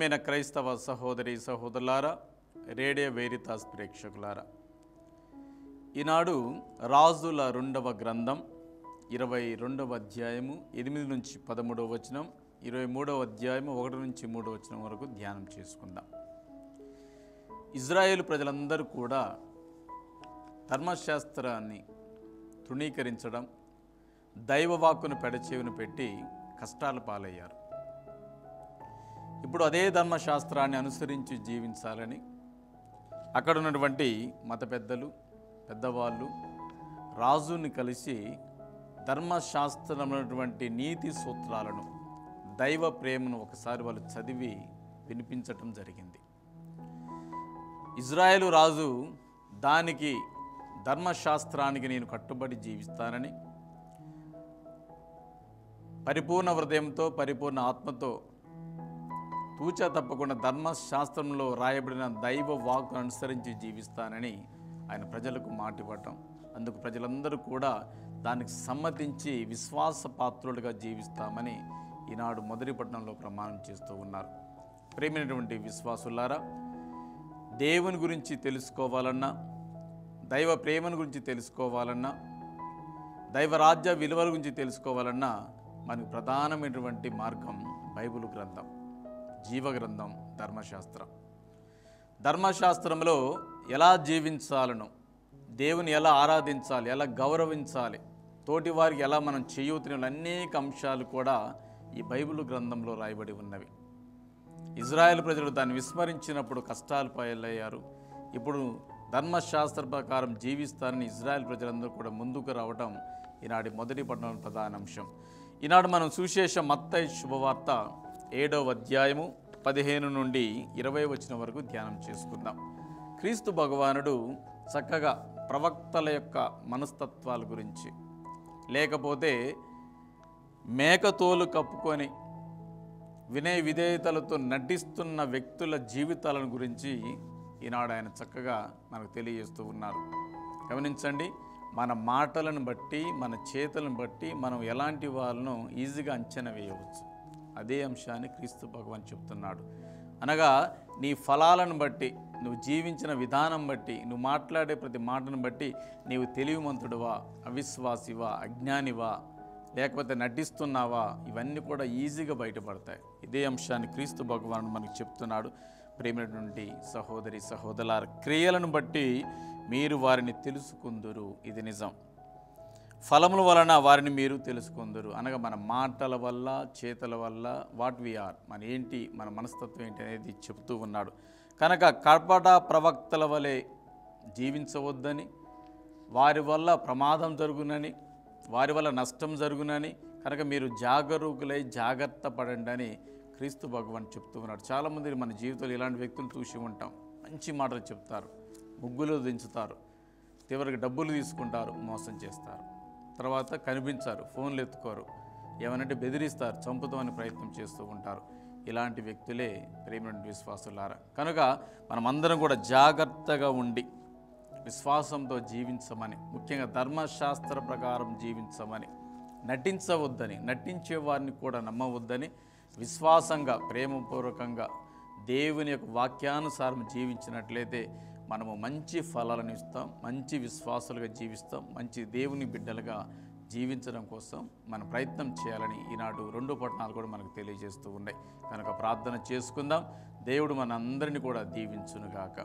ప్రియమైన క్రైస్తవ సహోదరి సహోదరులారా, రేడియో వేరితాస్ ప్రేక్షకులారా, ఈనాడు రాజుల 2వ గ్రంథం 22వ అధ్యాయము 8 నుంచి 13వ వచనం, 23వ అధ్యాయము 1 నుంచి 3వ వచనం వరకు ధ్యానం చేసుకుందాం. ఇజ్రాయేలు ప్రజలందరూ కూడా ధర్మశాస్త్రాన్ని తృణీకరించడం, దైవవాక్కును పెడచెవిన పెట్టి కష్టాల పాలయ్యారు. ఇప్పుడు అదే ధర్మశాస్త్రాన్ని అనుసరించి జీవించాలని అక్కడ ఉన్నటువంటి మత పెద్దవాళ్ళు రాజుని కలిసి ధర్మశాస్త్రమైనటువంటి నీతి సూత్రాలను, దైవ ప్రేమను ఒకసారి వాళ్ళు చదివి వినిపించటం జరిగింది. ఇజ్రాయేలు రాజు దానికి, ధర్మశాస్త్రానికి నేను కట్టుబడి జీవిస్తానని పరిపూర్ణ హృదయంతో, పరిపూర్ణ ఆత్మతో, తూచా తప్పకుండా ధర్మశాస్త్రంలో రాయబడిన దైవ వాక్కును అనుసరించి జీవిస్తానని ఆయన ప్రజలకు మాట ఇవ్వటం, అందుకు ప్రజలందరూ కూడా దానికి సమ్మతించి విశ్వాసపాత్రులుగా జీవిస్తామని ఈనాడు మొదటి పట్టణంలో ప్రమాణం చేస్తూ ఉన్నారు. ప్రేమైనటువంటి విశ్వాసులారా, దేవుని గురించి తెలుసుకోవాలన్నా, దైవ ప్రేమను గురించి తెలుసుకోవాలన్నా, దైవరాజ్య విలువల గురించి తెలుసుకోవాలన్నా మనకు ప్రధానమైనటువంటి మార్గం బైబిల్ గ్రంథం, జీవగ్రంథం, ధర్మశాస్త్రం. ధర్మశాస్త్రంలో ఎలా జీవించాలనో, దేవుని ఎలా ఆరాధించాలి, ఎలా గౌరవించాలి, తోటి వారికి ఎలా మనం చేయూతిన అనేక అంశాలు కూడా ఈ బైబిల్ గ్రంథంలో రాయబడి ఉన్నవి. ఇజ్రాయెల్ ప్రజలు దాన్ని విస్మరించినప్పుడు కష్టాలు పాలయ్యారు. ఇప్పుడు ధర్మశాస్త్ర ప్రకారం జీవిస్తారని ఇజ్రాయెల్ ప్రజలందరూ కూడా ముందుకు రావడం ఈనాటి మొదటి పట్టణంలో ప్రధాన అంశం. ఈనాడు మనం సువిశేష మత్తయి శుభవార్త 7వ అధ్యాయము 15 నుండి 20 వచనం వరకు ధ్యానం చేసుకుందాం. క్రీస్తు భగవానుడు చక్కగా ప్రవక్తల యొక్క మనస్తత్వాల గురించి, లేకపోతే మేకతోలు కప్పుకొని వినయ విధేయతలతో నటిస్తున్న వ్యక్తుల జీవితాలను గురించి ఈనాడు ఆయన చక్కగా మనకు తెలియజేస్తూ ఉన్నారు. గమనించండి, మన మాటలను బట్టి, మన చేతులను బట్టి మనం ఎలాంటి వాళ్ళను ఈజీగా అంచనా వేయవచ్చు. అదే అంశాన్ని క్రీస్తు భగవాన్ చెప్తున్నాడు. అనగా నీ ఫలాలను బట్టి, నువ్వు జీవించిన విధానం బట్టి, నువ్వు మాట్లాడే ప్రతి మాటను బట్టి నీవు తెలివిమంతుడువా, అవిశ్వాసివా, అజ్ఞానివా, లేకపోతే నటిస్తున్నావా, ఇవన్నీ కూడా ఈజీగా బయటపడతాయి. ఇదే అంశాన్ని క్రీస్తు భగవానుడు మనకు చెప్తున్నాడు. ప్రేమైనటువంటి సహోదరి సహోదరుల క్రియలను బట్టి మీరు వారిని తెలుసుకుందురు. ఇది నిజం. ఫలముల వలన వారిని మీరు తెలుసుకుందురు. అనగా మన మాటల వల్ల, చేతల వల్ల, వాట్ వి ఆర్, మన ఏంటి, మన మనస్తత్వం ఏంటి అనేది చెబుతూ ఉన్నాడు. కనుక కపట ప్రవక్తల వలె జీవించవద్దని, వారి వల్ల ప్రమాదం జరుగునని, వారి వల్ల నష్టం జరుగునని, కనుక మీరు జాగరూకులై జాగ్రత్త పడండి అని క్రీస్తు భగవాన్ చెప్తూ ఉన్నాడు. చాలామంది మన జీవితంలో ఇలాంటి వ్యక్తులు చూసి ఉంటాం. మంచి మాటలు చెప్తారు, ముగ్గులు దించుతారు, చివరికి డబ్బులు తీసుకుంటారు, మోసం చేస్తారు, తర్వాత కనిపించారు, ఫోన్లు ఎత్తుకోరు, ఏమనంటే బెదిరిస్తారు, చంపుతామని ప్రయత్నం చేస్తూ ఉంటారు. ఇలాంటి వ్యక్తులే ప్రేమైన విశ్వాసులారా. కనుక మనమందరం కూడా జాగ్రత్తగా ఉండి విశ్వాసంతో జీవించమని, ముఖ్యంగా ధర్మశాస్త్ర ప్రకారం జీవించమని, నటించవద్దని, నటించే వారిని కూడా నమ్మవద్దని, విశ్వాసంగా, ప్రేమపూర్వకంగా దేవుని యొక్క వాక్యానుసారం జీవించినట్లయితే మనము మంచి ఫలాలను ఇస్తాం, మంచి విశ్వాసాలుగా జీవిస్తాం, మంచి దేవుని బిడ్డలుగా జీవించడం కోసం మనం ప్రయత్నం చేయాలని ఈనాడు 2 పట్టణాలు కూడా మనకు తెలియజేస్తూ ఉన్నాయి. కనుక ప్రార్థన చేసుకుందాం. దేవుడు మన అందరినీ కూడా దీవించునుగాక.